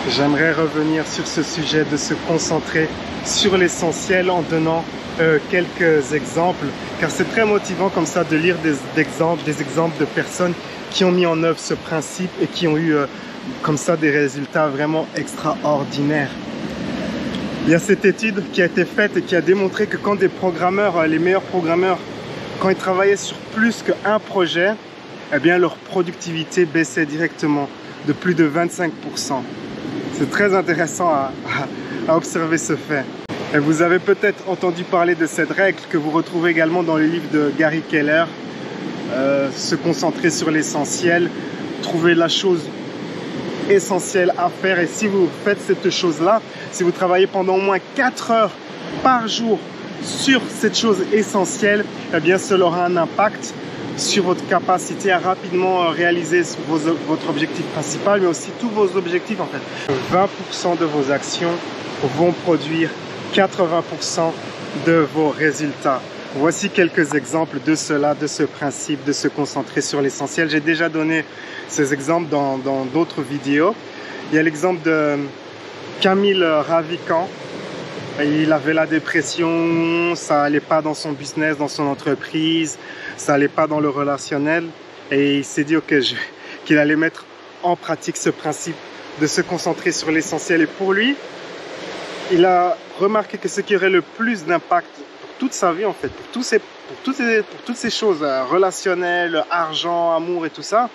J'aimerais revenir sur ce sujet de se concentrer sur l'essentiel en donnant quelques exemples, car c'est très motivant comme ça de lire des exemples de personnes qui ont mis en œuvre ce principe et qui ont eu comme ça des résultats vraiment extraordinaires. Il y a cette étude qui a été faite et qui a démontré que quand des programmeurs, les meilleurs programmeurs, quand ils travaillaient sur plus qu'un projet, eh bien leur productivité baissait directement de plus de 25%. C'est très intéressant à observer ce fait. Et vous avez peut-être entendu parler de cette règle que vous retrouvez également dans le livre de Gary Keller. Se concentrer sur l'essentiel, trouver la chose essentielle à faire. Et si vous faites cette chose-là, si vous travaillez pendant au moins 4 heures par jour sur cette chose essentielle, eh bien cela aura un impact sur votre capacité à rapidement réaliser votre objectif principal, mais aussi tous vos objectifs en fait. 20% de vos actions vont produire 80% de vos résultats. Voici quelques exemples de cela, de ce principe de se concentrer sur l'essentiel. J'ai déjà donné ces exemples dans d'autres vidéos. Il y a l'exemple de Camille Ravikant. Il avait la dépression, ça allait pas dans son business, dans son entreprise, ça allait pas dans le relationnel. Et il s'est dit qu'il allait mettre en pratique ce principe de se concentrer sur l'essentiel. Et pour lui, il a remarqué que ce qui aurait le plus d'impact pour toute sa vie en fait, pour toutes ces choses relationnelles, argent, amour et tout ça,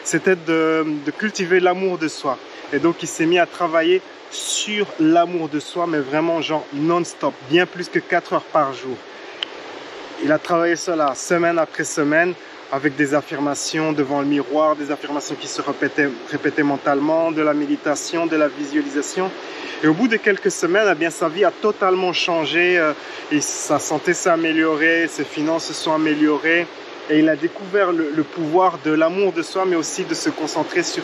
c'était de cultiver l'amour de soi. Et donc il s'est mis à travailler sur l'amour de soi, mais vraiment genre non-stop, bien plus que 4 heures par jour. Il a travaillé cela semaine après semaine avec des affirmations devant le miroir, des affirmations qui se répétaient mentalement, de la méditation, de la visualisation. Et au bout de quelques semaines, eh bien, sa vie a totalement changé, et sa santé s'est améliorée, ses finances se sont améliorées, et il a découvert le pouvoir de l'amour de soi, mais aussi de se concentrer sur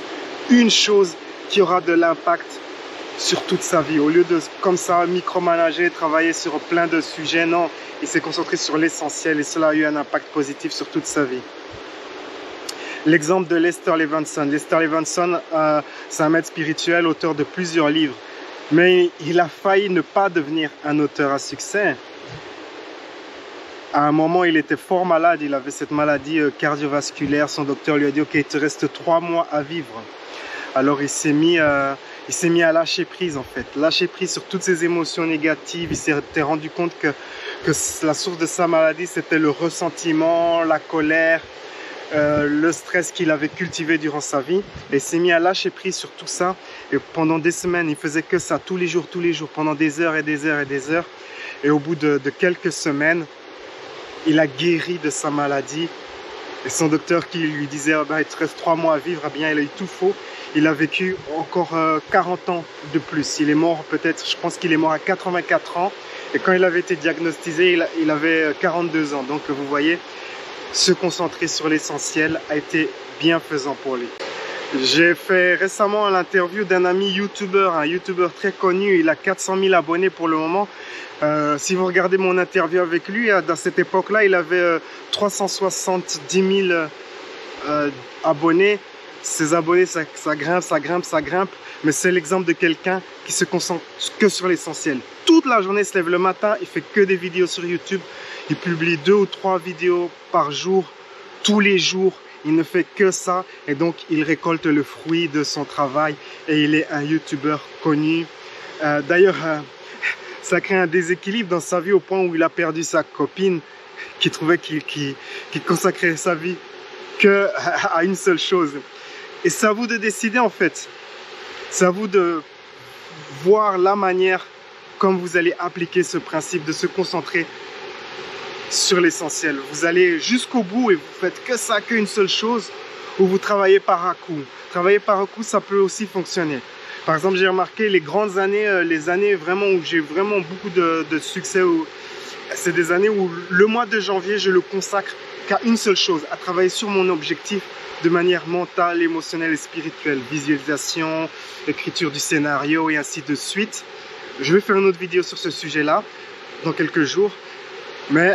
une chose qui aura de l'impact sur toute sa vie. Au lieu de, comme ça, micromanager, travailler sur plein de sujets, non, il s'est concentré sur l'essentiel et cela a eu un impact positif sur toute sa vie. L'exemple de Lester Levinson. Lester Levinson, c'est un maître spirituel, auteur de plusieurs livres. Mais il a failli ne pas devenir un auteur à succès. À un moment, il était fort malade, il avait cette maladie cardiovasculaire. Son docteur lui a dit « Ok, il te reste 3 mois à vivre ». Alors il s'est mis à lâcher prise en fait, lâcher prise sur toutes ses émotions négatives. Il s'était rendu compte que la source de sa maladie c'était le ressentiment, la colère, le stress qu'il avait cultivé durant sa vie. Et il s'est mis à lâcher prise sur tout ça. Et pendant des semaines, il faisait que ça tous les jours, pendant des heures et des heures et des heures. Et au bout de quelques semaines, il a guéri de sa maladie. Et son docteur qui lui disait oh, il te reste 3 mois à vivre, eh bien il a eu tout faux. Il a vécu encore 40 ans de plus. Il est mort peut-être, je pense qu'il est mort à 84 ans. Et quand il avait été diagnostisé, il avait 42 ans. Donc vous voyez, se concentrer sur l'essentiel a été bienfaisant pour lui. J'ai fait récemment l'interview d'un ami youtubeur, un youtubeur très connu. Il a 400 000 abonnés pour le moment. Si vous regardez mon interview avec lui, dans cette époque-là, il avait 370 000 abonnés. Ses abonnés, ça grimpe. Mais c'est l'exemple de quelqu'un qui se concentre que sur l'essentiel. Toute la journée, il se lève le matin, il fait que des vidéos sur YouTube. Il publie 2 ou 3 vidéos par jour, tous les jours. Il ne fait que ça et donc il récolte le fruit de son travail et il est un youtubeur connu. D'ailleurs, ça crée un déséquilibre dans sa vie au point où il a perdu sa copine qui trouvait qu'il consacrait sa vie qu'à une seule chose. Et c'est à vous de décider en fait. C'est à vous de voir la manière comme vous allez appliquer ce principe de se concentrer sur l'essentiel. Vous allez jusqu'au bout et vous faites que ça, qu'une seule chose, ou vous travaillez par à-coup. Travailler par à-coup, ça peut aussi fonctionner. Par exemple, j'ai remarqué les grandes années, les années vraiment où j'ai vraiment beaucoup de succès, c'est des années où le mois de janvier, je le consacre qu'à une seule chose, à travailler sur mon objectif de manière mentale, émotionnelle et spirituelle. Visualisation, écriture du scénario et ainsi de suite. Je vais faire une autre vidéo sur ce sujet-là dans quelques jours. Mais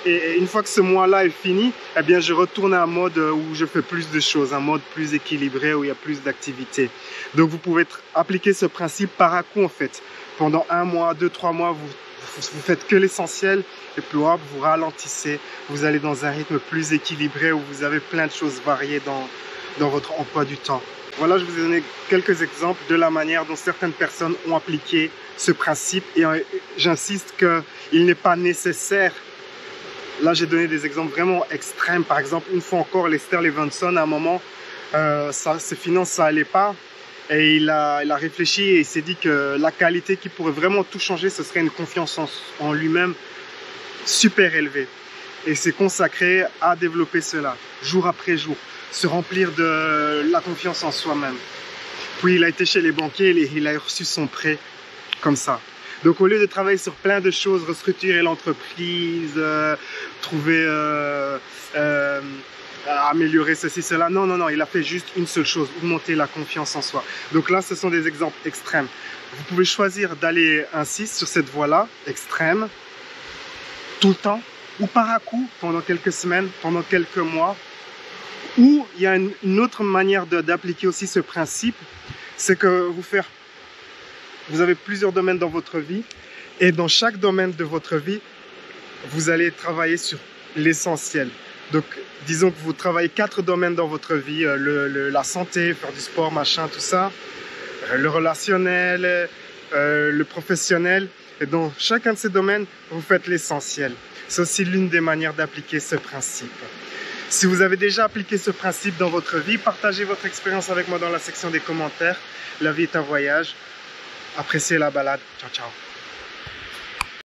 Et une fois que ce mois-là est fini, eh bien, je retourne à un mode où je fais plus de choses, un mode plus équilibré, où il y a plus d'activités. Donc, vous pouvez appliquer ce principe par à-coup, en fait. Pendant 1 mois, 2, 3 mois, vous faites que l'essentiel, et puis hop, vous ralentissez, vous allez dans un rythme plus équilibré, où vous avez plein de choses variées dans votre emploi du temps. Voilà, je vous ai donné quelques exemples de la manière dont certaines personnes ont appliqué ce principe, et j'insiste qu'il n'est pas nécessaire. Là, j'ai donné des exemples vraiment extrêmes. Par exemple, une fois encore, Lester Levinson, à un moment, ses finances, ça allait pas. Et il a réfléchi et il s'est dit que la qualité qui pourrait vraiment tout changer, ce serait une confiance en lui-même super élevée. Et s'est consacré à développer cela, jour après jour, se remplir de la confiance en soi-même. Puis il a été chez les banquiers et il a reçu son prêt comme ça. Donc au lieu de travailler sur plein de choses, restructurer l'entreprise, améliorer ceci, cela, non, il a fait juste une seule chose, augmenter la confiance en soi. Donc là, ce sont des exemples extrêmes. Vous pouvez choisir d'aller ainsi sur cette voie-là, extrême, tout le temps, ou par à-coup, pendant quelques semaines, pendant quelques mois. Ou il y a une autre manière d'appliquer aussi ce principe, c'est que vous avez plusieurs domaines dans votre vie, et dans chaque domaine de votre vie, vous allez travailler sur l'essentiel. Donc, disons que vous travaillez 4 domaines dans votre vie, la santé, faire du sport, machin, tout ça, le relationnel, le professionnel, et dans chacun de ces domaines, vous faites l'essentiel. C'est aussi l'une des manières d'appliquer ce principe. Si vous avez déjà appliqué ce principe dans votre vie, partagez votre expérience avec moi dans la section des commentaires. La vie est un voyage. Appréciez la balade. Ciao, ciao.